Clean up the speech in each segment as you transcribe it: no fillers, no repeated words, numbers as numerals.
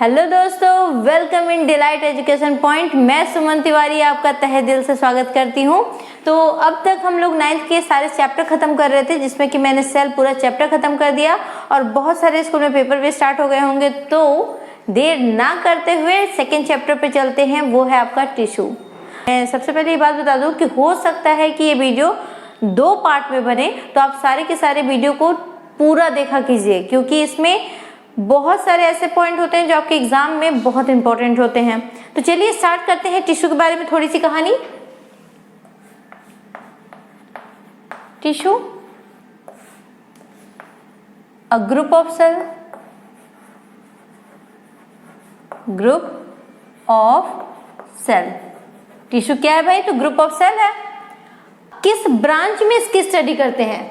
Hello दोस्तों, welcome in delight education point. मैं सुमन तिवारी आपका तहे दिल से स्वागत करती हूँ। तो अब तक हम लोग 9th के सारे चैप्टर खत्म कर रहे थे, जिसमें कि मैंने सेल पूरा चैप्टर खत्म कर दिया और बहुत सारे स्कूल में पेपर भी स्टार्ट हो गए होंगे। तो देर ना करते हुए सेकेंड चैप्टर पे चलते हैं, वो है आपका टिश्यू। मैं सबसे पहले ये बात बता दूं कि हो सकता है कि ये वीडियो 2 पार्ट में बने, तो आप सारे के सारे वीडियो को पूरा देखा कीजिए, क्योंकि इसमें बहुत सारे ऐसे पॉइंट होते हैं जो आपके एग्जाम में बहुत इंपॉर्टेंट होते हैं। तो चलिए स्टार्ट करते हैं टिश्यू के बारे में थोड़ी सी कहानी। Tissue, a group of cell, group of cell. Tissue क्या है भाई? तो ग्रुप ऑफ सेल है। किस ब्रांच में इसकी स्टडी करते हैं?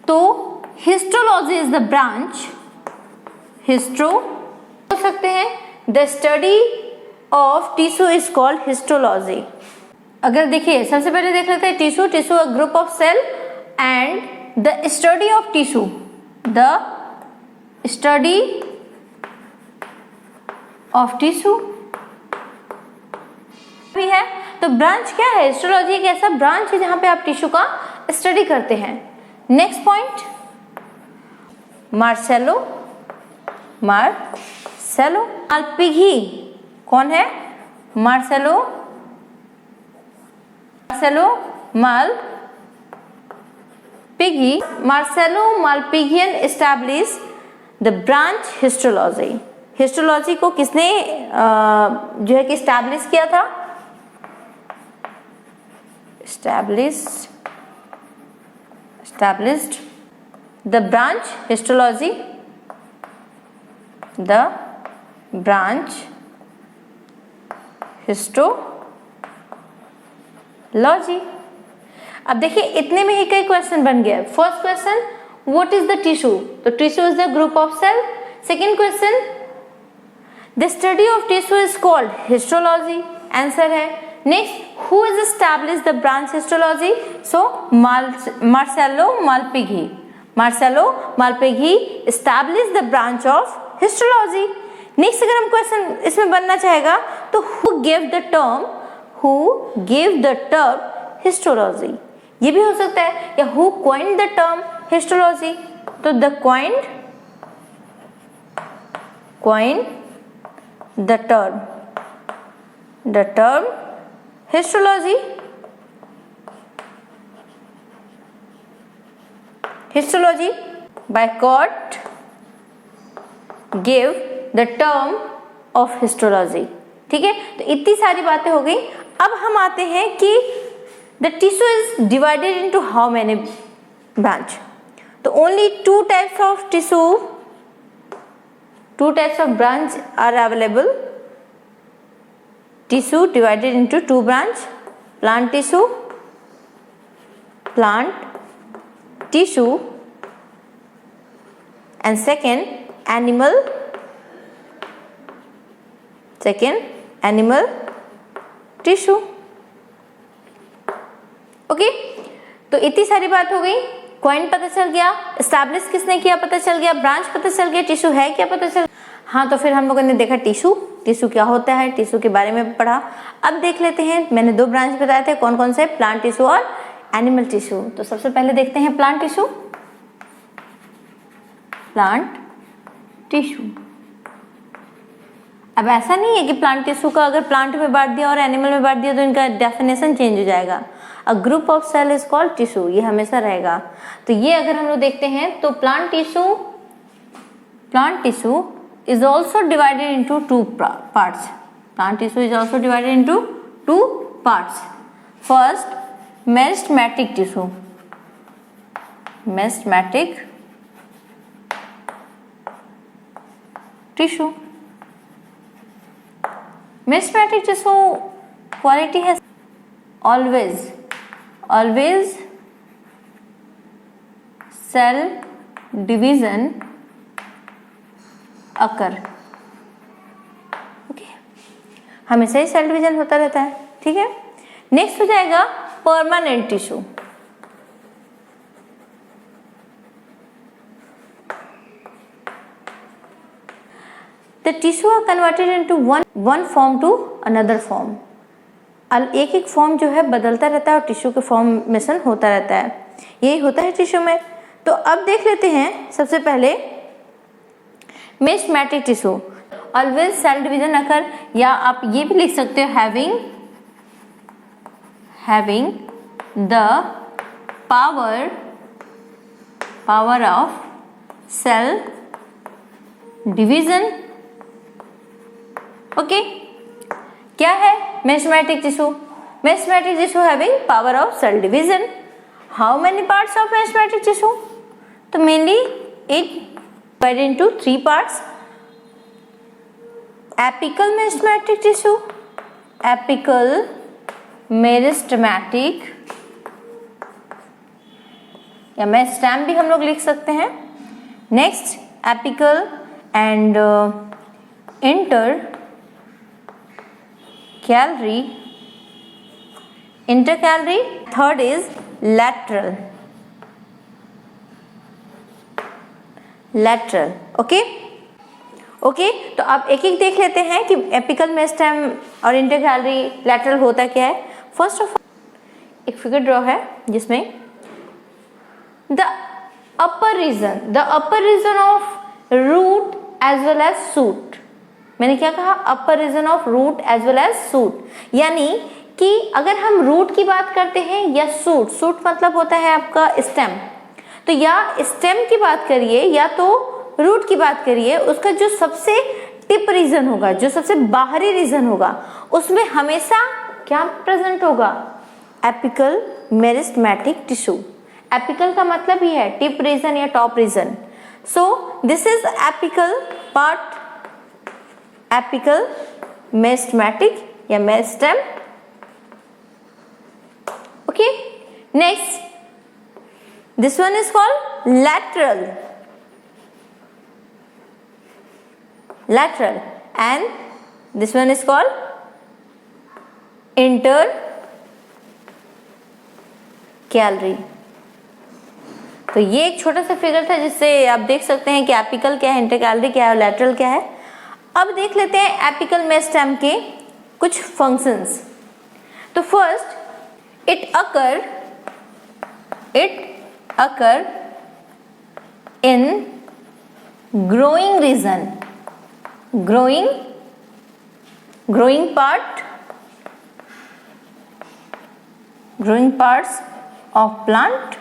तो हिस्टोलॉजी इज द ब्रांच। हिस्ट्रो हो सकते हैं। The study of tissue is called histology. अगर देखिए, सबसे पहले देख लेते हैं tissue. Tissue a group of cell and the study of tissue, the study of tissue भी है। तो ब्रांच क्या है? हिस्टोलॉजी एक ऐसा ब्रांच है जहां पे आप टिश्यू का स्टडी करते हैं। Next point, Marcello. Marcello Malpighi कौन है? Marcello Malpighi. Marcello Malpighian establish the branch histology. Histology को किसने जो है कि एस्टैब्लिश किया था? established the branch histology, the branch histology। अब देखिए, इतने में ही कई क्वेश्चन बन गया। First question, what is the tissue? तो tissue is the group of cell. Second question, the study of tissue is called histology. Answer है। Next, who is established the branch histology? So Marcello Malpighi established the branch of histology। Next अगर हम question इसमें बनना चाहेगा तो who gave the term histology, ये भी हो सकता है, या who coined the term histology? तो the coined the term histology by Cort gave the term of histology। ठीक है, तो इतनी सारी बातें हो गई। अब हम आते हैं कि the tissue is divided into how many branch? तो only two types of branch are available। Tissue divided into 2 branch, plant tissue and second animal tissue। Okay, तो इतनी सारी बात हो गई। कॉइन पता चल गया, एस्टैब्लिश किसने किया पता चल गया, ब्रांच पता चल गया, टिश्यू है क्या पता चल। हाँ, तो फिर हम लोगों ने देखा टिश्यू क्या होता है, टिश्यू के बारे में पढ़ा। अब देख लेते हैं, मैंने 2 ब्रांच बताए थे, कौन कौन से? प्लांट टिश्यू और एनिमल टिश्यू। तो सबसे पहले देखते हैं प्लांट टिश्यू। अब ऐसा नहीं है कि प्लांट टिश्यू का अगर प्लांट में बांट दिया और एनिमल में बांट दिया तो इनका डेफिनेशन चेंज हो जाएगा। A group of cell is called tissue, ये हमेशा रहेगा। तो ये अगर हम लोग देखते हैं तो plant tissue is also divided into 2 parts। Plant tissue is also divided into 2 parts। First, meristematic tissue। Meristematic tissue quality has always cell division occur. Okay, हमेशा ही सेल डिवीजन होता रहता है। ठीक है, नेक्स्ट हो जाएगा permanent tissue. The tissue are converted into one form to another form. एक एक फॉर्म जो है बदलता रहता है और टिश्यू के फॉर्मेशन होता रहता है, यही होता है टिश्यू में। तो अब देख लेते हैं सबसे पहले meristematic tissue. Always cell division occur, या आप ये भी लिख सकते हो having the power of cell division. Okay, क्या है meristematic tissue? Meristematic tissue having power of cell division. How many parts of meristematic tissue? तो mainly it divided into 3 parts. Apical meristematic tissue, apical meristematic, या meristem भी हम लोग लिख सकते हैं। Next apical and intercalary। Third is lateral। Okay, तो आप एक एक देख लेते हैं कि एपिकल मेरिस्टेम और इंटरकैलरी लैटरल होता क्या है। फर्स्ट ऑफ ऑल एक फिगर ड्रॉ है जिसमें the upper region of root as well as shoot. मैंने क्या कहा? Upper region of root as well as shoot, यानी कि अगर हम रूट की बात करते हैं या सूट मतलब होता है आपका स्टेम, तो या स्टेम की बात करिए या तो रूट की बात करिए, उसका जो सबसे टिप रीजन होगा, जो सबसे बाहरी रीजन होगा, उसमें हमेशा क्या प्रेजेंट होगा? Apical meristematic tissue. एपिकल का मतलब ही है टिप रीजन या top region. So this is apical part, apical meristematic या meristem. Okay, next this one is called lateral and this one is called intercalary। तो ये एक छोटा सा फिगर था जिससे आप देख सकते हैं कि एपिकल क्या है, इंटरकैलरी क्या है और लैटरल क्या है। अब देख लेते हैं एपिकल मेरिस्टेम के कुछ फंक्शंस। तो first it occur in growing region, growing parts of plant।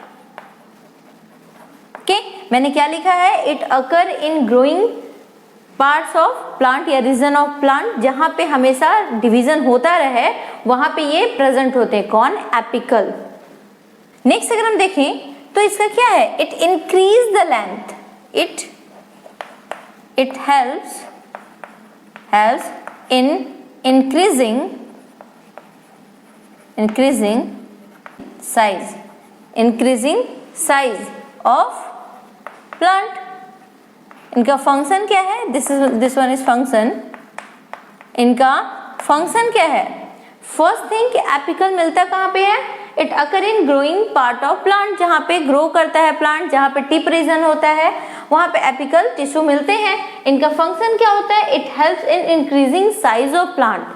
Okay, मैंने क्या लिखा है? It occur in growing parts of plant या रीजन ऑफ प्लांट, जहां पे हमेशा डिवीजन होता रहे वहां पे ये प्रेजेंट होते हैं। कौन? एपिकल। नेक्स्ट अगर हम देखें तो इसका क्या है? It increase the length, it helps in increasing size of plant. इनका फंक्शन क्या है? This one is function. इनका फंक्शन क्या है? फर्स्ट थिंग कि एपिकल मिलता कहाँ पे है? It occur in growing part of plant, जहाँ पे ग्रो करता है प्लांट, जहाँ पे टिप रीजन होता है वहां पे एपिकल टिश्यू मिलते हैं। इनका फंक्शन क्या होता है? It helps in increasing size of plant,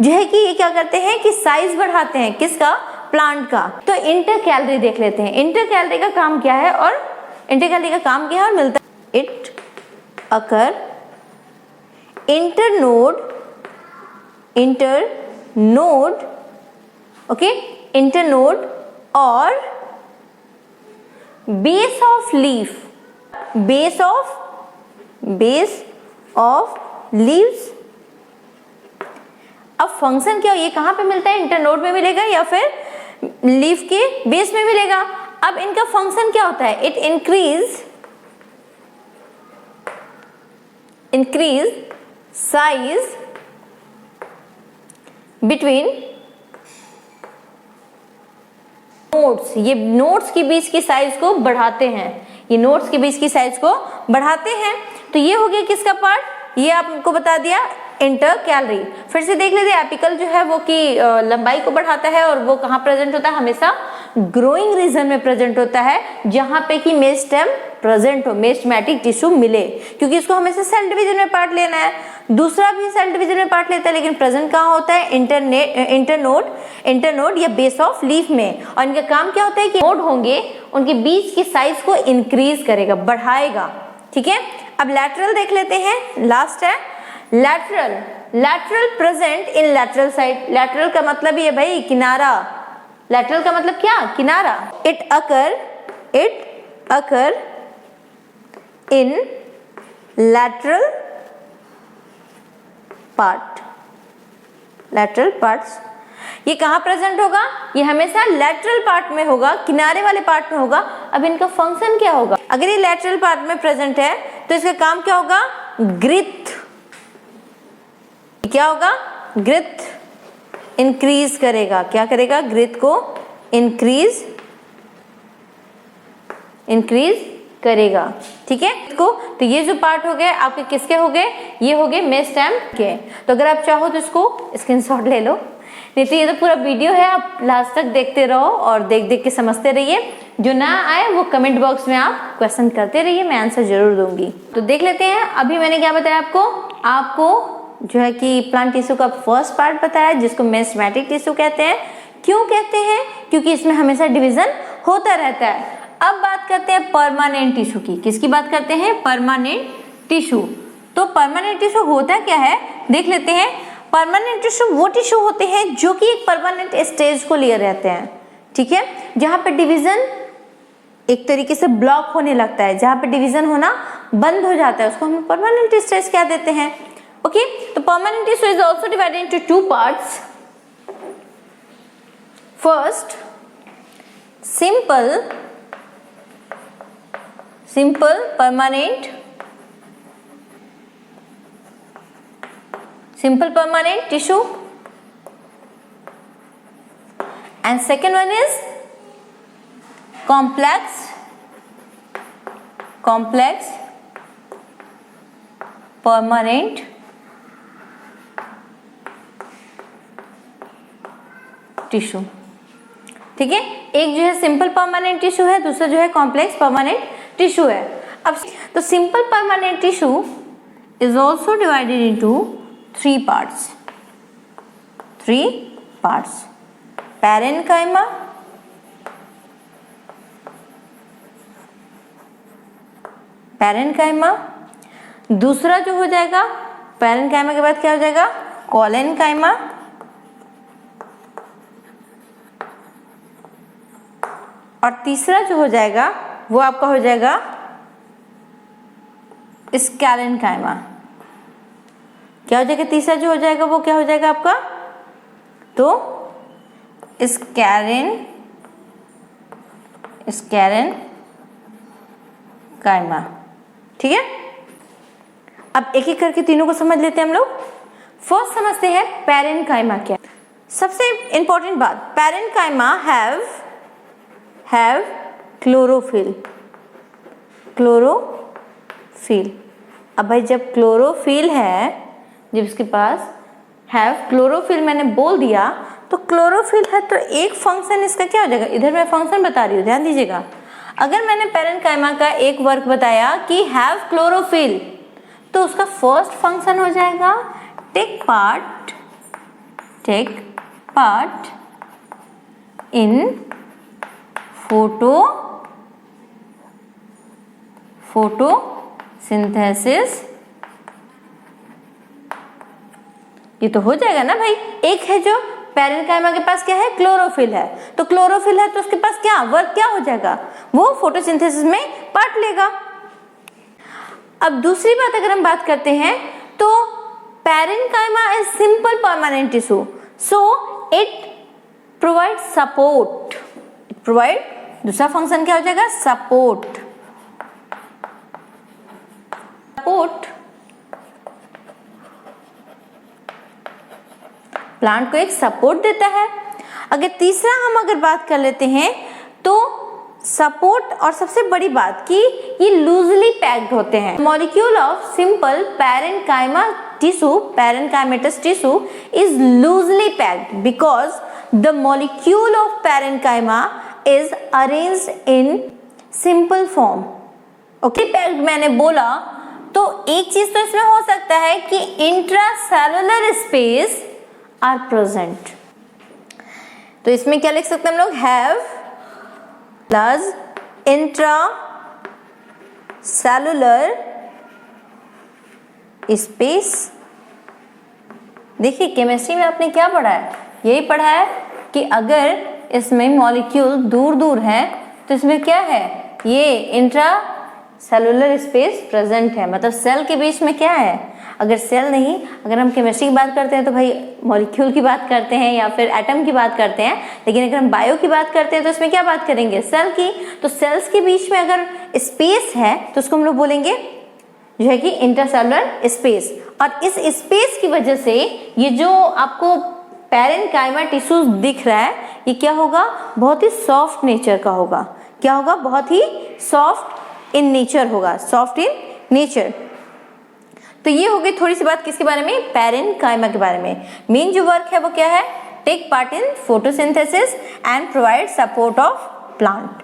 जो है कि ये क्या करते हैं कि साइज बढ़ाते हैं। किसका? प्लांट का। तो इंटरकैलरी देख लेते हैं, इंटरकैलरी का काम क्या है और मिलता है। It occur internode okay, internode और base of leaf, base of leaves। अब फंक्शन क्या? ये कहाँ पे मिलता है? इंटरनोड में मिलेगा या फिर लीफ के बेस में मिलेगा। अब इनका फंक्शन क्या होता है? It increase size between nodes. ये नोड्स के बीच की साइज को बढ़ाते हैं, तो ये हो गया किसका पार्ट? ये आपको बता दिया इंटरकैलरी। फिर से देख लेते हैं, एपिकल जो है वो की लंबाई को बढ़ाता है और वो कहाँ प्रेजेंट होता है? हमेशा ग्रोइंग रीजन में प्रेजेंट होता है, जहां पे कि मेरिस्टेम प्रेजेंट हो, मेरिस्टेमेटिक टिश्यू मिले, क्योंकि इसको हमेशा सेल डिवीजन में पार्ट लेना है। दूसरा भी सेल डिवीजन में पार्ट लेता है, लेकिन प्रेजेंट कहाँ होता है? इंटरनोड या बेस ऑफ लीफ में। और इनका काम क्या होता है कि नोड होंगे, उनके बीच की साइज को इंक्रीज करेगा, बढ़ाएगा। ठीक है, अब लैटरल देख लेते हैं, लास्ट है lateral present in lateral side. Lateral का मतलब ये भाई किनारा, लैटरल का मतलब क्या? किनारा। It occur in lateral parts. ये कहाँ प्रेजेंट होगा? ये हमेशा लैटरल पार्ट में होगा, किनारे वाले पार्ट में होगा। अब इनका फंक्शन क्या होगा? अगर ये लैटरल पार्ट में प्रेजेंट है तो इसका काम क्या होगा? ग्रिथ। क्या होगा? ग्रिथ इंक्रीज करेगा। क्या करेगा? ग्रिथ को इंक्रीज करेगा। ठीक है तो ये जो पार्ट हो गए आपके किसके हो गए? ये हो गए मेरिस्टेम के। तो अगर आप चाहो तो इसको स्क्रीनशॉट ले लो, नहीं तो ये तो पूरा वीडियो है, आप लास्ट तक देखते रहो और देख के समझते रहिए। जो ना आए वो कमेंट बॉक्स में आप क्वेश्चन करते रहिए, मैं आंसर जरूर दूंगी। तो देख लेते हैं, अभी मैंने क्या बताया आपको जो है कि प्लांट टिश्यू का फर्स्ट पार्ट बताया, जिसको मेरिस्टेमेटिक टिश्यू कहते हैं। क्यों कहते हैं? क्योंकि इसमें हमेशा डिवीजन होता रहता है। अब बात करते हैं परमानेंट टिश्यू की। किसकी बात करते हैं? Permanent tissue. तो परमानेंट टिश्यू होता क्या है देख लेते हैं। परमानेंट टिश्यू वो टिश्यू होते हैं जो कि एक परमानेंट स्टेज को लिए रहते हैं। ठीक है, जहां पे डिवीजन एक तरीके से ब्लॉक होने लगता है, जहां पे डिवीजन होना बंद हो जाता है, उसको हम परमानेंट स्टेज कह देते हैं। ओके, तो permanent tissue is also divided into two parts. First, simple permanent tissue, and second one is complex permanent tissue. ठीक है, एक जो है सिंपल परमानेंट टिश्यू है, दूसरा जो है कॉम्प्लेक्स परमानेंट टिश्यू है। अब तो simple permanent tissue is also divided into three parts. Parenchyma, दूसरा जो हो जाएगा पैरेन्काइमा के बाद क्या हो जाएगा? कोलेन्काइमा, और तीसरा जो हो जाएगा वो आपका हो जाएगा स्कैलेन्काइमा। क्या हो जाएगा? तीसरा जो हो जाएगा वो क्या हो जाएगा आपका? तो स्कैलेन्काइमा। ठीक है, अब एक एक करके तीनों को समझ लेते हैं हम लोग। फर्स्ट समझते हैं पैरेन्काइमा क्या। सबसे इंपॉर्टेंट बात, पैरेन्काइमा हैव क्लोरोफिल। अब भाई जब क्लोरोफिल है, जब इसके पास हैव क्लोरोफिल मैंने बोल दिया, तो क्लोरोफिल है तो एक फंक्शन इसका क्या हो जाएगा? इधर मैं फंक्शन बता रही हूँ, ध्यान दीजिएगा। अगर मैंने पैरेन्काइमा का एक वर्क बताया कि हैव क्लोरोफिल, तो उसका फर्स्ट फंक्शन हो जाएगा टेक पार्ट इन फोटोसिंथेसिस। ये तो हो जाएगा ना भाई। एक है जो पैरेन्काइमा के पास क्या है? क्लोरोफिल है, तो क्लोरोफिल है तो उसके पास क्या वर्क क्या हो जाएगा? वो फोटोसिंथेसिस में पार्ट लेगा। अब दूसरी बात अगर हम बात करते हैं तो parenchyma is simple permanent tissue, so it provide support. दूसरा फंक्शन क्या हो जाएगा? सपोर्ट। प्लांट को एक सपोर्ट देता है। अगर तीसरा हम अगर बात कर लेते हैं तो सपोर्ट, और सबसे बड़ी बात कि ये लूजली पैक्ड होते हैं। Molecule of simple parenchyma tissue, parenchymatous tissue is loosely packed because the molecule of parenchyma is arranged in simple form. Okay, packed मैंने बोला तो एक चीज तो इसमें हो सकता है कि इंट्रासेलुलर स्पेस आर प्रेजेंट। तो इसमें क्या लिख सकते हैं हम लोग, have plus intra cellular space. देखिए केमिस्ट्री में आपने क्या पढ़ा है, यही पढ़ा है कि अगर इसमें मॉलिक्यूल दूर दूर है तो इसमें क्या है, ये इंट्रा सेलुलर स्पेस प्रेजेंट है, मतलब सेल के बीच में क्या है। अगर सेल नहीं, अगर हम केमिस्ट्री की बात करते हैं तो भाई मॉलिक्यूल की बात करते हैं या फिर एटम की बात करते हैं, लेकिन अगर हम बायो की बात करते हैं तो इसमें क्या बात करेंगे, सेल की। तो सेल्स के बीच में अगर स्पेस है तो उसको हम लोग बोलेंगे जो है कि इंट्रासेलुलर स्पेस। और इस स्पेस की वजह से ये जो आपको पैरेन्काइमा टिश्यू दिख रहा है, ये क्या होगा, बहुत ही सॉफ्ट नेचर का होगा। क्या होगा, बहुत ही सॉफ्ट इन नेचर होगा, सॉफ्ट इन नेचर। तो ये हो गई थोड़ी सी बात किसके बारे में, पैरेन्काइमा के बारे में। मेन जो वर्क है वो क्या है, take part in photosynthesis and provide support of plant.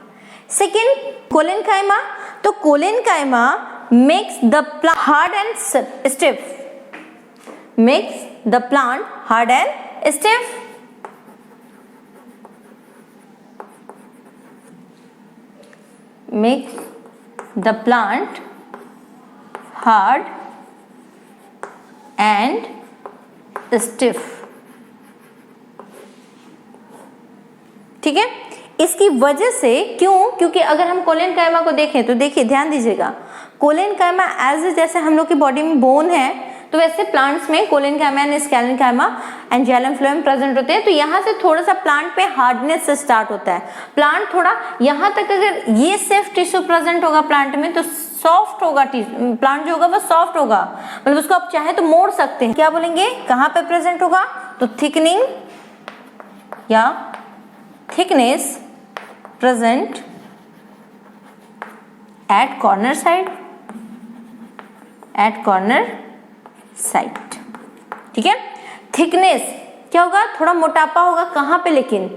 Second, collenchyma. तो collenchyma makes the plant hard and stiff, makes the plant hard and stiff। makes the plant hard and stiff। ठीक है, इसकी वजह से क्यों, क्योंकि अगर हम कोलेनकाइमा को देखें तो देखिए ध्यान दीजिएगा, कोलेनकाइमा एज जैसे हम लोग की बॉडी में बोन है, तो वैसे प्लांट्स में collenchyma and sclerenchyma and xylem phloem present होते हैं। तो यहाँ से थोड़ा सा प्लांट पे हार्डनेस से स्टार्ट होता है। प्लांट थोड़ा यहाँ तक, अगर ये सिर्फ टिश्यू प्रेजेंट होगा प्लांट में तो सॉफ्ट होगा, प्लांट जो होगा वो सॉफ्ट होगा, मतलब उसको आप चाहे तो मोड़ सकते हैं। क्या बोलेंगे, कहाँ पे प्रेजेंट होगा, तो थिकनिंग या thickness present at corner side, at corner side. ठीक है, थिकनेस क्या होगा, थोड़ा मोटापा होगा, कहाँ पे, लेकिन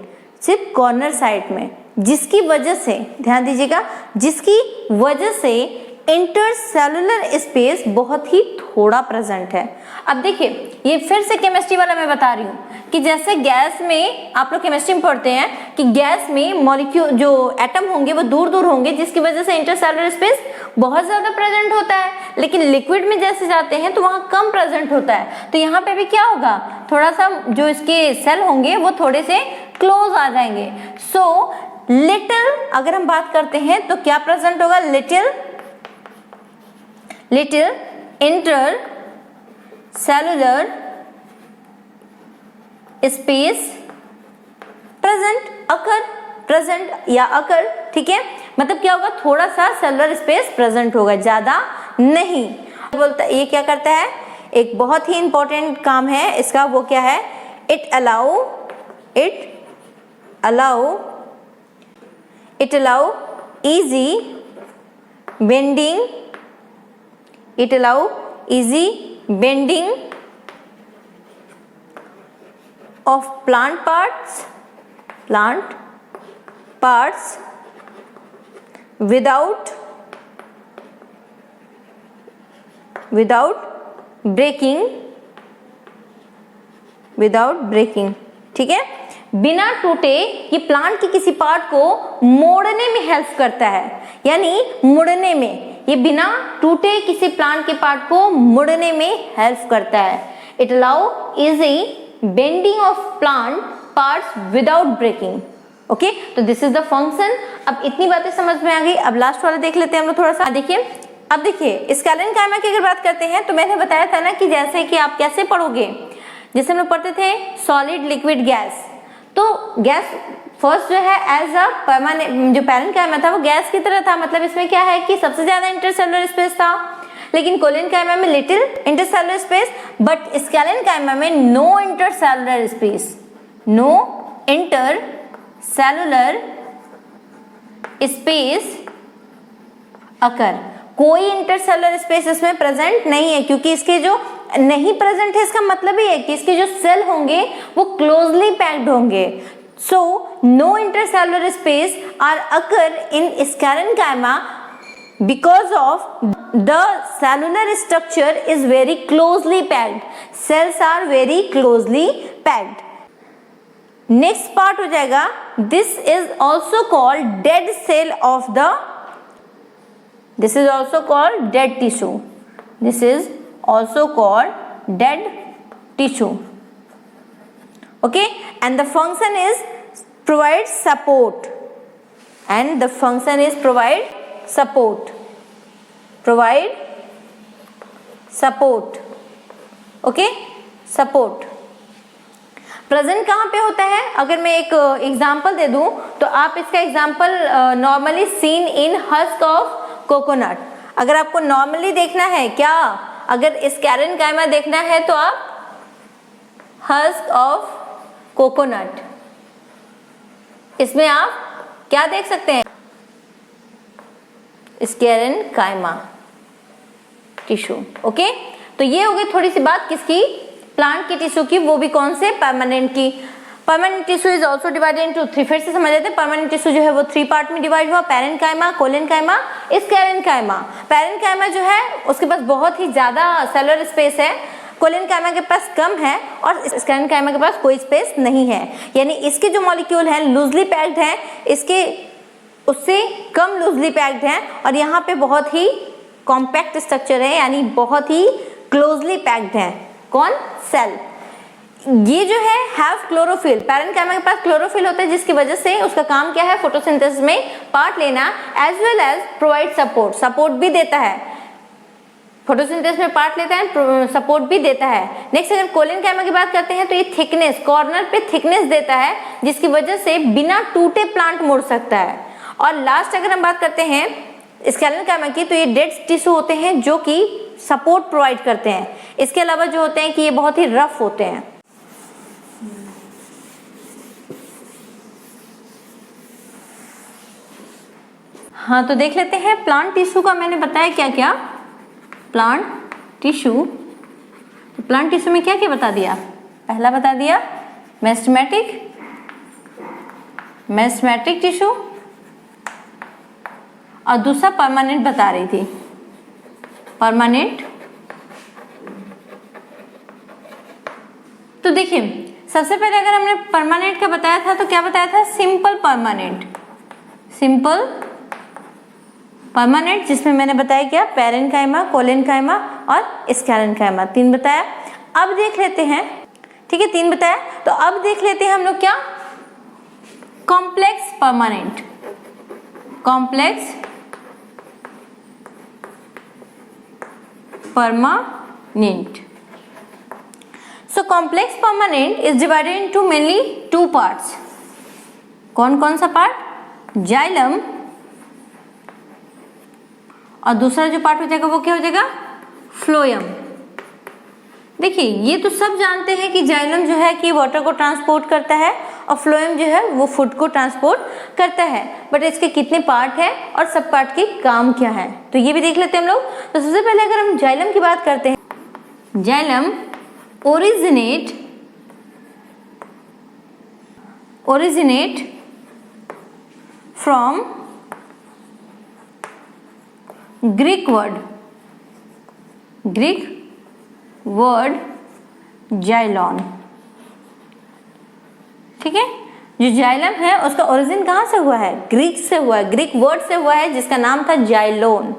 सिर्फ कॉर्नर साइड में, जिसकी वजह से ध्यान दीजिएगा, जिसकी वजह से इंटरसेलुलर स्पेस बहुत ही थोड़ा प्रेजेंट है। अब देखिए ये फिर से केमिस्ट्री वाला मैं बता रही हूँ कि जैसे गैस में आप लोग केमिस्ट्री में पढ़ते हैं कि गैस में मॉलिक्यूल जो एटम होंगे वो दूर दूर होंगे, जिसकी वजह से इंटरसेलुलर स्पेस बहुत ज्यादा प्रेजेंट होता है, लेकिन लिक्विड में जैसे जाते हैं तो वहां कम प्रेजेंट होता है। तो यहाँ पे भी क्या होगा, थोड़ा सा जो इसके सेल होंगे वो थोड़े से क्लोज आ जाएंगे। सो लिटिल अगर हम बात करते हैं तो क्या प्रेजेंट होगा, little inter cellular space present या अकर। ठीक है, मतलब क्या होगा, थोड़ा सा सेलुलर स्पेस प्रेजेंट होगा, ज्यादा नहीं। बोलता ये क्या करता है, एक बहुत ही इंपॉर्टेंट काम है इसका, वो क्या है, it allow easy bending of plant parts without breaking। ठीक है, बिना टूटे ये प्लांट के किसी पार्ट को मोड़ने में हेल्प करता है, यानी मुड़ने में, ये बिना टूटे किसी प्लांट के पार्ट को मुड़ने में हेल्प करता है। It allow easy bending of plant parts without breaking. Okay, तो दिस इज द फंक्शन। अब इतनी बातें समझ में आ गई, अब लास्ट वाला देख लेते हैं हम लोग थोड़ा सा। देखिए, अब देखिए स्केलेनकाइमा की अगर बात करते हैं तो मैंने बताया था ना कि जैसे कि आप कैसे पढ़ोगे, जैसे हम लोग पढ़ते थे सॉलिड लिक्विड गैस, तो गैस फर्स्ट जो है एज अ परमानेंट, जो पैरेन्काइमा था वो गैस की तरह था, मतलब इसमें क्या है कि सबसे ज्यादा इंटरसेलुलर स्पेस था, लेकिन कोलेनकाइमा में लिटिल इंटरसेलुलर स्पेस, बट स्केलेनकाइमा में नो इंटरसेलुलर स्पेस अकर। कोई इंटरसेलुलर स्पेस इसमें प्रेजेंट नहीं है, क्योंकि इसके जो नहीं प्रेजेंट है इसका मतलब ही है कि इसके जो सेल होंगे वो क्लोजली पैक्ड होंगे, So no intercellular space are occur in sclerenchyma because of the cellular structure is very closely packed. Cells are very closely packed. Next part हो जाएगा, this is also called dead cell of the, this is also called dead tissue. This is also called dead tissue. Okay, and the function is provide support, and the function is provide support, provide support. Okay, support. Present कहाँ पे होता है? अगर मैं एक example दे दूं तो आप इसका example normally seen in husk of coconut. अगर आपको नॉर्मली देखना है क्या, अगर स्क्लेरेन्काइमा देखना है तो आप हस्क ऑफ कोकोनट, इसमें आप क्या देख सकते हैं? Sclerenchyma tissue. ओके, तो ये हो गई थोड़ी सी बात किसकी? प्लांट की टिश्यू की, वो भी कौन से? परमानेंट की. Permanent tissue is also divided into 3. फिर से समझ लेते हैं, परमानेंट टिश्यू जो है वो 3 पार्ट में डिवाइड हुआ, पैरेन्काइमा, कोलेन्काइमा, स्क्लेरेन्काइमा. पैरेन्काइमा जो है उसके पास बहुत ही ज्यादा सेलुलर स्पेस है, कोलेन्काइमा के पास कम है और स्क्लेरेन्काइमा के पास कोई स्पेस नहीं है. यानी इसके जो मॉलिक्यूल हैं लूजली पैक्ड हैं, इसके उससे कम लूजली पैक्ड हैं, और यहाँ पे बहुत ही कॉम्पैक्ट स्ट्रक्चर है, यानी बहुत ही क्लोजली पैक्ड है. कौन? सेल. ये जो है हैव क्लोरोफिल. पैरेन्काइमा के पास क्लोरोफिल होता है, जिसकी वजह से उसका काम क्या है? फोटोसिंथेसिस में पार्ट लेना, as well as provide support. Support भी देता है, फोटोसिंथेसिस में पार्ट लेता है, सपोर्ट भी देता है. नेक्स्ट अगर कोलेन्काइमा की बात करते हैं तो ये थिकनेस, कॉर्नर पे थिकनेस देता है, जिसकी वजह से बिना टूटे प्लांट मुड़ सकता है. और लास्ट अगर हम बात करते हैं स्क्लेरेन्काइमा की, तो ये डेड टिश्यू होते हैं जो कि सपोर्ट प्रोवाइड करते हैं. इसके अलावा जो होते हैं कि ये बहुत ही रफ होते हैं. हाँ, तो देख लेते हैं प्लांट टिश्यू का मैंने बताया क्या क्या. प्लांट टिश्यू, तो प्लांट टिश्यू में क्या क्या बता दिया? पहला बता दिया मेरिस्टेमेटिक, मेरिस्टेमेटिक टिश्यू, और दूसरा परमानेंट बता रही थी, परमानेंट. तो देखिए सबसे पहले अगर हमने परमानेंट का बताया था तो क्या बताया था? सिंपल परमानेंट, सिंपल परमानेंट, जिसमें मैंने बताया क्या? पैरेन्काइमा, कोलेन्काइमा और स्क्लेरेन्काइमा, 3 बताया. अब देख लेते हैं, ठीक है 3 बताया, तो अब देख लेते हैं हम लोग क्या? Complex permanent, complex permanent. So complex permanent is divided into mainly 2 parts. कौन कौन सा पार्ट? जाइलम, और दूसरा जो पार्ट हो जाएगा वो क्या हो जाएगा? फ्लोएम. देखिए ये तो सब जानते हैं कि जाइलम जो है कि वाटर को ट्रांसपोर्ट करता है, और फ्लोएम जो है वो फूड को ट्रांसपोर्ट करता है. बट इसके कितने पार्ट है और सब पार्ट के काम क्या है, तो ये भी देख लेते हैं हम लोग. तो सबसे पहले अगर हम जाइलम की बात करते हैं, xylem originate from Greek word xylon. ठीक है, जो जाइलम है उसका ओरिजिन कहाँ से हुआ है? ग्रीक से हुआ है, ग्रीक वर्ड से हुआ है, जिसका नाम था जाइलोन,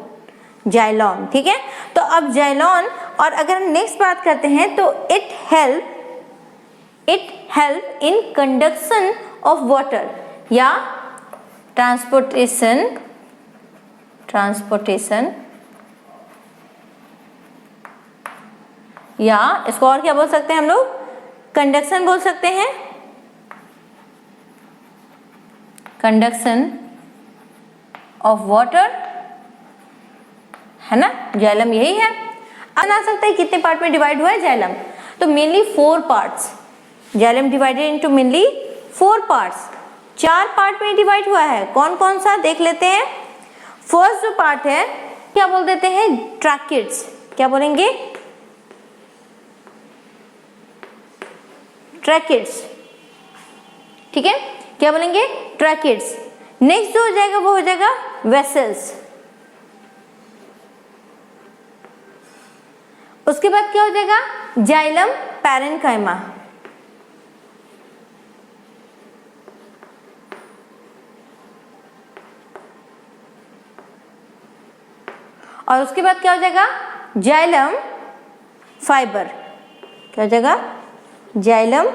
जाइलॉन. ठीक है, तो अब जाइलॉन, और अगर हम नेक्स्ट बात करते हैं तो it help in conduction of water या ट्रांसपोर्टेशन, या इसको और क्या बोल सकते हैं हम लोग? कंडक्शन बोल सकते हैं, कंडक्शन ऑफ वाटर, है ना? जाइलम यही है. अब आ सकता है कितने पार्ट में डिवाइड हुआ है जाइलम? तो mainly 4 parts. Xylem divided into mainly 4 parts. 4 part में डिवाइड हुआ है. कौन कौन सा देख लेते हैं. फर्स्ट जो पार्ट है क्या बोल देते हैं? ट्रैकिड्स. क्या बोलेंगे? ट्रैकिड्स. ठीक है, क्या बोलेंगे? ट्रैकिड्स। नेक्स्ट जो हो जाएगा वो हो जाएगा वेसल्स। उसके बाद क्या हो जाएगा? Xylem parenchyma. और उसके बाद क्या हो जाएगा? Xylem fibre. क्या हो जाएगा? Xylem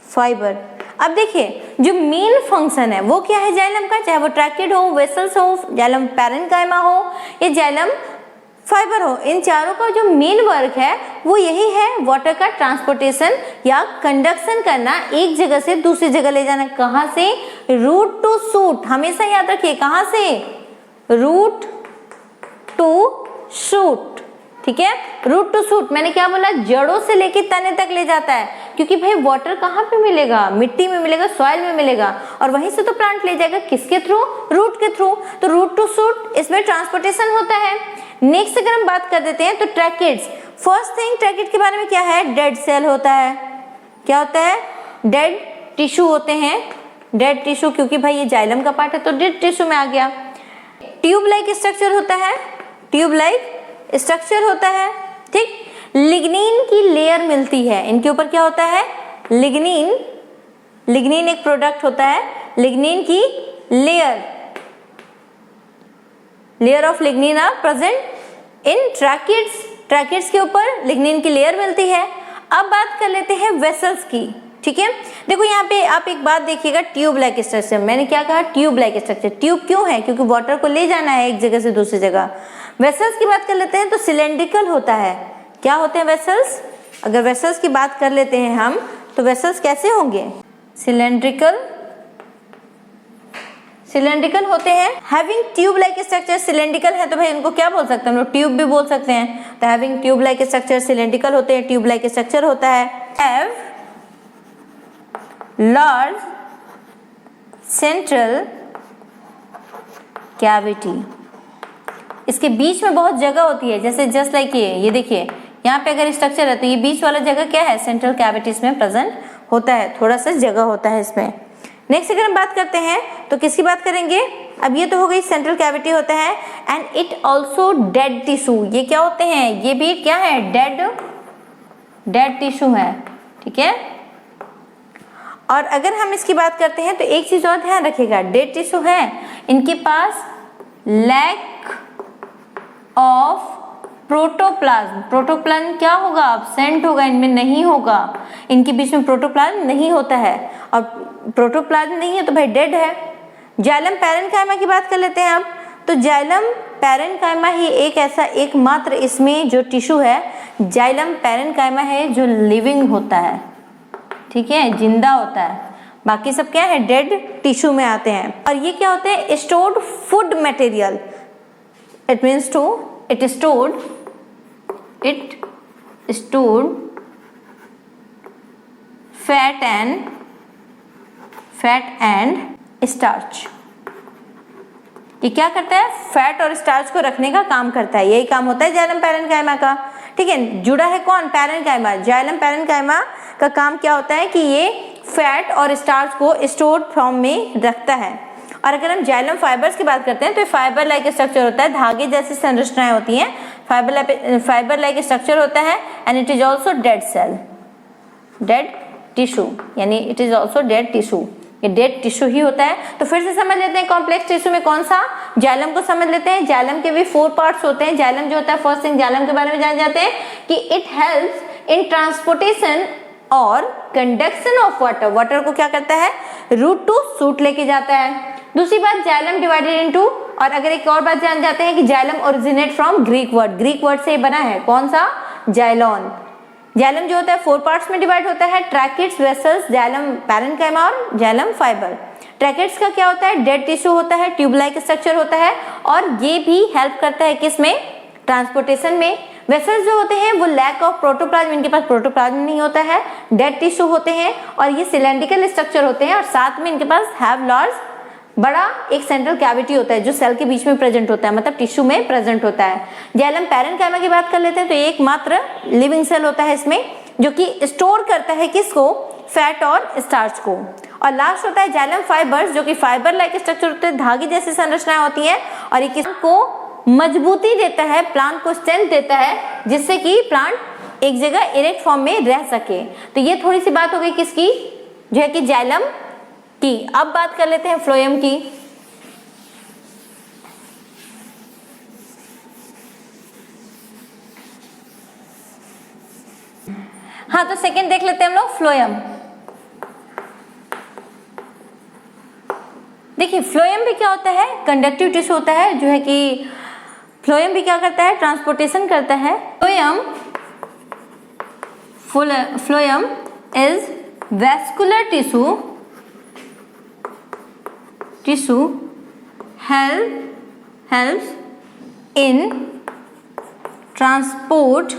fibre. अब देखिए जो मेन फंक्शन है वो क्या है जाइलम का, चाहे वो ट्रैकिड हो, वेसल्स हो, जाइलम पैरेन्काइमा हो या जाइलम फाइबर हो, इन चारों का जो मेन वर्क है वो यही है, वाटर का ट्रांसपोर्टेशन या कंडक्शन करना, एक जगह से दूसरी जगह ले जाना। कहाँ से? Root to shoot. हमेशा याद रखिए, कहाँ से? Root to shoot. ठीक है, रूट टू शूट मैंने क्या बोला? जड़ों से लेके तने तक ले जाता है, क्योंकि भाई वाटर कहाँ पे मिलेगा? मिट्टी में मिलेगा, सॉइल में मिलेगा, और वहीं से तो प्लांट ले जाएगा। किसके थ्रू? रूट के थ्रू। तो रूट टू शूट, इसमें ट्रांसपोर्टेशन होता है। नेक्स्ट अगर हम बात कर देते हैं तो ट्रैकिड्स। फर्स्ट थिंग ट्रैकिड के बारे में क्या है? डेड सेल होता है। क्या होता है? डेड टिश्यू होते हैं। डेड टिश्यू, क्योंकि भाई ये जाइलम का पार्ट है तो डेड टिश्यू में आ गया। ट्यूब लाइक स्ट्रक्चर होता है। ट्यूब लाइक स्ट्रक्चर होता है। ठीक, लिग्निन की लेयर मिलती है इनके ऊपर। क्या होता है? लिग्निन। लिग्निन एक प्रोडक्ट होता है। लिग्निन की layer of lignin are present in tracheids. Tracheids के ऊपर लिग्निन की लेयर मिलती है। अब बात कर लेते हैं वेसल्स की। ठीक है, देखो यहाँ पे आप एक बात देखिएगा, ट्यूब लाइक स्ट्रक्चर। मैंने क्या कहा? Tube like structure. ट्यूब क्यों है? क्योंकि वाटर को ले जाना है एक जगह से दूसरी जगह। वेसल्स की बात कर लेते हैं तो सिलेंड्रिकल होता है। क्या होते हैं वेसल्स? अगर वेसल्स की बात कर लेते हैं हम तो वेसल्स कैसे होंगे? सिलेंड्रिकल। सिलेंड्रिकल होते हैं। Having tube like structure, cylindrical है तो भाई इनको क्या बोल सकते हैं हम लोग? ट्यूब भी बोल सकते हैं। तो having tube like structure, cylindrical होते हैं, ट्यूब लाइक स्ट्रक्चर होता है। Have large central cavity. इसके बीच में बहुत जगह होती है, जैसे जस्ट लाइक ये देखिए यहाँ पे अगर स्ट्रक्चर है तो ये बीच वाला जगह क्या है? सेंट्रल कैविटी इसमें प्रेजेंट होता है, थोड़ा सा जगह होता है इसमें। नेक्स्ट अगर हम बात करते हैं तो किसकी बात करेंगे? अब ये तो हो गई सेंट्रल कैविटी होता है। And it also dead tissue. ये क्या होते हैं? ये भी क्या है? डेड टिश्यू है। ठीक है, और अगर हम इसकी बात करते हैं तो एक चीज और ध्यान रखिएगा, डेड टिश्यू है, इनके पास लैक ऑफ प्रोटोप्लाज्म। प्रोटोप्लाज्म क्या होगा? अब्सेंट होगा, इनमें नहीं होगा। इनके बीच में प्रोटोप्लाज्म नहीं होता है, और प्रोटोप्लाज्म नहीं है तो भाई डेड है। जाइलम पैरेन्काइमा की बात कर लेते हैं अब। तो जाइलम पैरेन्काइमा ही एक ऐसा एकमात्र इसमें जो टिश्यू है, जाइलम पैरेन्काइमा है जो लिविंग होता है। ठीक है, जिंदा होता है। बाकी सब क्या है? डेड टिश्यू में आते हैं। और ये क्या होते हैं? Stored food material. It means to it stored fat and starch। ये क्या करता है? फैट और स्टार्च को रखने का काम करता है। यही काम होता है जाइलम पैरेन्काइमा का। ठीक है, जुड़ा है कौन? पैरेन्काइमा। जाइलम पैरेन्काइमा का काम क्या होता है कि ये फैट और स्टार्च को स्टोर्ड फॉर्म में रखता है। और अगर हम जाइलम फाइबर्स की बात करते हैं तो फाइबर लाइक स्ट्रक्चर होता है, धागे जैसी संरचनाएं होती हैं, फाइबर लाइक स्ट्रक्चर होता है। And it is also dead cell, dead tissue, यानी it is also dead tissue. ये डेड टिश्यू ही होता है। तो फिर से समझ लेते हैं कॉम्प्लेक्स टिश्यू में कौन सा? जाइलम को समझ लेते हैं। जाइलम के भी 4 पार्ट्स होते हैं। जाइलम जो होता है, फर्स्ट थिंग जाइलम के बारे में जान जाते हैं कि इट हेल्प्स इन ट्रांसपोर्टेशन और कंडक्शन ऑफ वाटर। वाटर को क्या करता है? रूट टू शूट लेके जाता है। दूसरी बात, जाइलम डिवाइडेड इनटू, और अगर एक और बात जान जाते हैं कि xylem originate from Greek word से बना है। कौन सा? जाइलॉन। जाइलम जो होता है 4 पार्ट्स में डिवाइड होता है, ट्रैकिड्स, वेसल्स, जाइलम पैरेन्काइमा और जाइलम फाइबर। ट्रैकिड्स का क्या होता है? डेड टिश्यू होता है, ट्यूब लाइक स्ट्रक्चर होता है, और ये भी हेल्प करता है किसमें? ट्रांसपोर्टेशन में। वेसल्स जो होते हैं वो लैक ऑफ प्रोटोप्लाज्म, इनके पास प्रोटोप्लाज्म नहीं होता है, डेड टिश्यू होते हैं, और ये सिलेंड्रिकल स्ट्रक्चर होते हैं, और साथ में इनके पास हैव लार्ज बड़ा एक सेंट्रल कैविटी होता है जो सेल के बीच में प्रेजेंट होता है, मतलब टिश्यू में प्रेजेंट होता है। जाइलम पैरेन्काइमा की बात कर लेते हैं तो एकमात्र लिविंग सेल होता है इसमें। जो कि स्टोर करता है किसको, फैट और स्टार्च को। और लास्ट होता है जाइलम फाइबर्स, जो कि फाइबर लाइक स्ट्रक्चर होते हैं, धागे जैसी संरचनाएं होती हैं, और ये किसको मजबूती देता है, प्लांट को स्ट्रेंथ देता है, जिससे कि प्लांट एक जगह इरेक्ट फॉर्म में रह सके। तो ये थोड़ी सी बात हो गई किसकी, जो है कि जाइलम की। अब बात कर लेते हैं फ्लोएम की। हाँ, तो सेकंड देख लेते हैं हम लोग फ्लोएम। देखिए फ्लोएम भी क्या होता है, कंडक्टिव टिश्यू होता है, जो है कि फ्लोएम भी क्या करता है, ट्रांसपोर्टेशन करता है। Phloem is vascular tissue helps in transport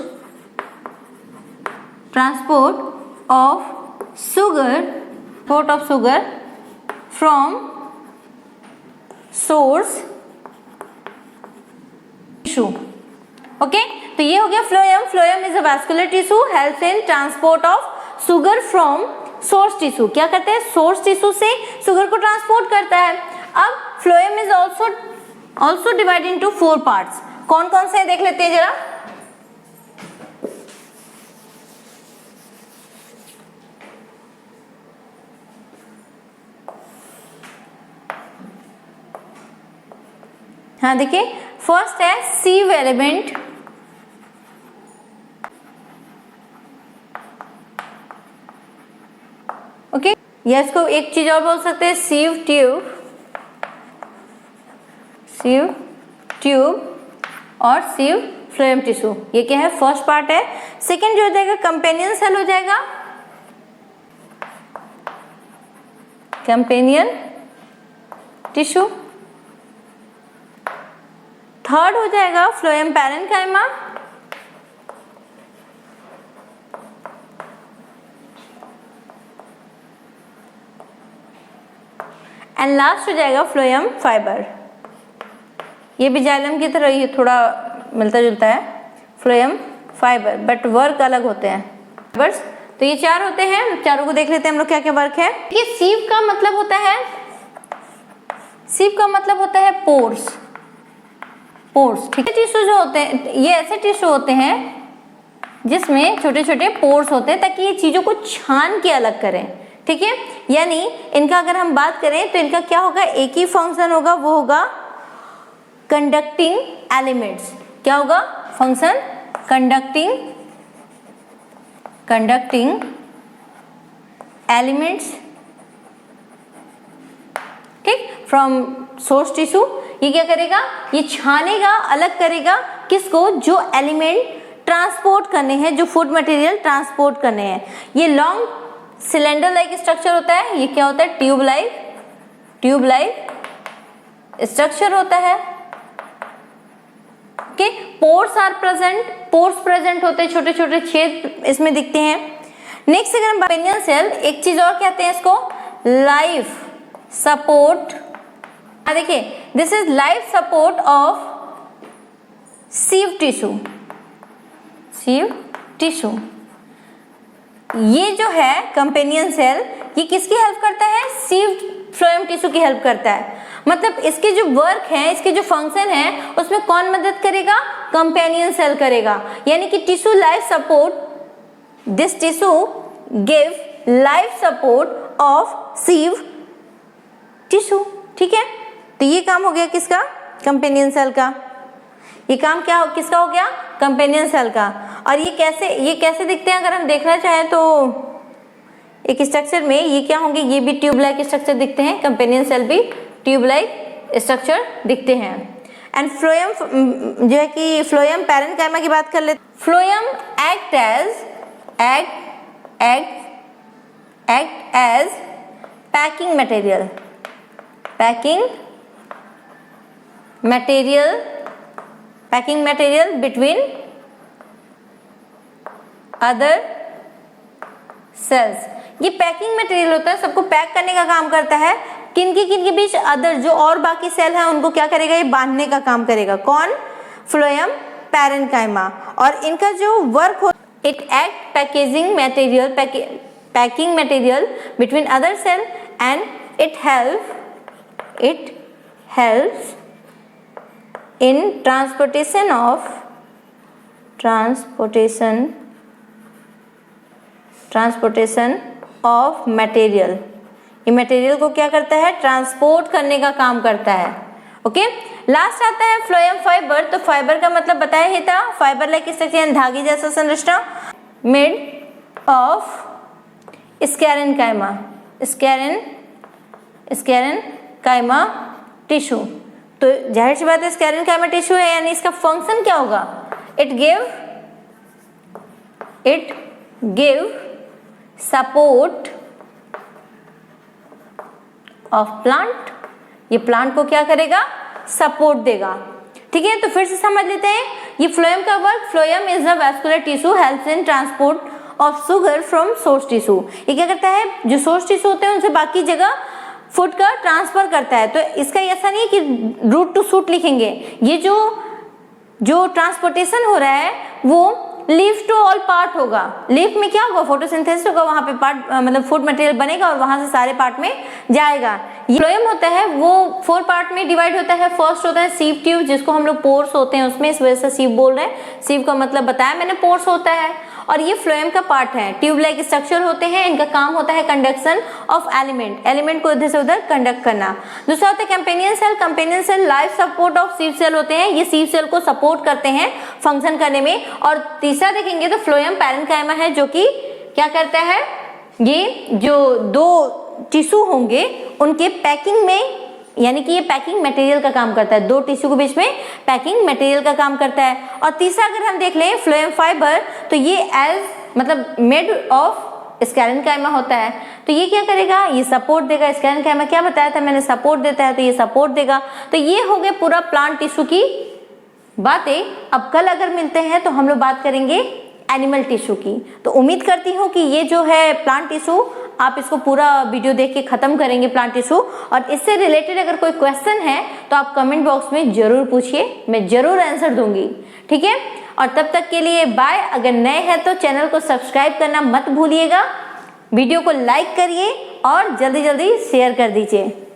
of sugar from source tissue। Okay, तो ये हो गया phloem. Phloem is a vascular tissue, helps in transport of sugar from source tissue. क्या करते हैं, सोर्स टिश्यू से शुगर को ट्रांसपोर्ट करता है। अब phloem is also divide into 4 parts. कौन कौन से देख लेते हैं जरा। हाँ देखिए, फर्स्ट है सीव एलिमेंट, ओके, या इसको एक चीज और बोल सकते हैं, सीव ट्यूब और सीव फ्लोएम टिश्यू। ये क्या है, फर्स्ट पार्ट है। सेकेंड जो हो जाएगा कंपेनियन सेल हो जाएगा, कंपेनियन टिश्यू। थर्ड हो जाएगा फ्लोएम पैरेन्काइमा, एंड लास्ट हो जाएगा फ्लोएम फाइबर। ये भी जाइलम की तरह ही थोड़ा मिलता जुलता है, फ्लोएम फाइबर, बट वर्क अलग होते हैं फाइबर्स। तो ये 4 होते हैं, चारों को देख लेते हैं हम लोग क्या क्या वर्क है। ये सीव का मतलब होता है, सीव का मतलब होता है पोर्स, ठीक है। टिश्यू जो होते हैं, ये ऐसे टिश्यू होते हैं जिसमें छोटे छोटे पोर्स होते हैं, ताकि ये चीजों को छान के अलग करें, ठीक है। यानी इनका अगर हम बात करें तो इनका क्या होगा, एक ही फंक्शन होगा, वो होगा कंडक्टिंग एलिमेंट्स। क्या होगा फंक्शन, कंडक्टिंग एलिमेंट्स, ठीक, फ्रॉम सोर्स टिश्यू। ये क्या करेगा, ये छानेगा, अलग करेगा किसको, जो एलिमेंट ट्रांसपोर्ट करने हैं, जो फूड मटेरियल ट्रांसपोर्ट करने हैं। ये लॉन्ग सिलेंडर लाइक स्ट्रक्चर होता है। ये क्या होता है, ट्यूब लाइक स्ट्रक्चर होता है। ओके, पोर्स प्रेजेंट होते हैं, छोटे छोटे छेद इसमें दिखते हैं। नेक्स्ट अगर हम कंपेनियन सेल, एक चीज और कहते हैं इसको, लाइफ सपोर्ट। देखिए, this is life support of sieve tissue. ये जो है कंपेनियन सेल, ये किसकी हेल्प करता है, सीव फ्लोएम टिश्यू की हेल्प करता है। मतलब इसके जो वर्क है, इसके जो फंक्शन है, उसमें कौन मदद करेगा, कंपेनियन सेल करेगा। यानी कि tissue life support, this tissue give life support of sieve tissue, ठीक है। तो ये काम हो गया किसका, कंपेनियन सेल का। ये काम क्या किसका हो गया, कंपेनियन सेल का। और ये कैसे दिखते हैं, अगर हम देखना चाहें तो एक स्ट्रक्चर में ये क्या होंगे, ये भी ट्यूब लाइक स्ट्रक्चर दिखते हैं, कंपेनियन सेल भी ट्यूब लाइक स्ट्रक्चर दिखते हैं। एंड फ्लोएम जो है कि फ्लोएम पैरेन्काइमा की बात कर लेते। Phloem act as packing material between other cells. ये पैकिंग मटेरियल होता है, सबको पैक करने का काम करता है। किन के बीच, अदर जो और बाकी सेल है उनको क्या करेगा, ये बांधने का काम करेगा। कौन, फ्लोएम पैरेन्काइमा। और इनका जो work It act packing material between other cell and it helps in transportation of material. ये मटेरियल को क्या करता है, ट्रांसपोर्ट करने का काम करता है। ओके, लास्ट आता है फ्लोएम फाइबर। तो फाइबर का मतलब बताया ही था, फाइबर लाइक स्ट्रक्चर, धागे जैसा संरचना, मेड ऑफ स्क्लेरेन्काइमा टिश्यू। तो जाहिर सी बात है स्क्लेरेन्काइमा टिश्यू है, यानी इसका फंक्शन क्या होगा, it give support of plant. ये प्लांट को क्या करेगा, सपोर्ट देगा। ठीक है, तो फिर से समझ लेते हैं ये फ्लोएम का work. Phloem is the vascular tissue helps in transport of sugar from source tissue. ये क्या करता है, जो सोर्स टिश्यू होते हैं उनसे बाकी जगह फूड का ट्रांसफर करता है। तो इसका ऐसा नहीं है कि रूट टू शूट लिखेंगे, ये जो ट्रांसपोर्टेशन हो रहा है वो लीफ टू ऑल पार्ट होगा। लीफ में क्या होगा, फोटोसिंथेसिस होगा, वहां पे पार्ट मतलब फूड मटेरियल बनेगा और वहां से सारे पार्ट में जाएगा। ये फ्लोएम होता है वो 4 पार्ट में डिवाइड होता है। फर्स्ट होता है सीव ट्यूब, जिसको हम लोग पोर्स होते हैं उसमें, इस वजह से सीव बोल रहे हैं। सीव का मतलब बताया मैंने, पोर्स होता है, और ये फ्लोएम का पार्ट है। ट्यूब लाइक स्ट्रक्चर होते हैं, इनका काम होता है कंडक्शन ऑफ एलिमेंट को इधर से उधर कंडक्ट करना। दूसरा होता है companion cell life support of sieve cell होते हैं, ये सीव सेल को सपोर्ट करते हैं फंक्शन करने में। और तीसरा देखेंगे तो फ्लोएम पैरेन्काइमा है, जो कि क्या करता है, ये जो 2 टिश्यू होंगे उनके पैकिंग में, यानी कि ये पैकिंग मटेरियल का काम करता है, 2 टिश्यू के बीच में पैकिंग मटेरियल का काम करता है। और तीसरा अगर हम देख लें फ्लोएम फाइबर, तो ये मतलब मेड ऑफ स्क्लेरेन्काइमा होता है। तो ये क्या करेगा, ये सपोर्ट देगा। स्क्लेरेन्काइमा क्या बताया था मैंने, सपोर्ट देता है, तो ये सपोर्ट देगा। तो ये हो गए पूरा प्लांट टिश्यू की बातें। अब कल अगर मिलते हैं तो हम लोग बात करेंगे एनिमल टिश्यू की। तो उम्मीद करती हूँ कि ये जो है प्लांट टिश्यू, आप इसको पूरा वीडियो देख के खत्म करेंगे प्लांट टिश्यू। और इससे रिलेटेड अगर कोई क्वेश्चन है तो आप कमेंट बॉक्स में जरूर पूछिए, मैं जरूर आंसर दूंगी। ठीक है, और तब तक के लिए बाय। अगर नए हैं तो चैनल को सब्सक्राइब करना मत भूलिएगा, वीडियो को लाइक करिए और जल्दी जल्दी शेयर कर दीजिए।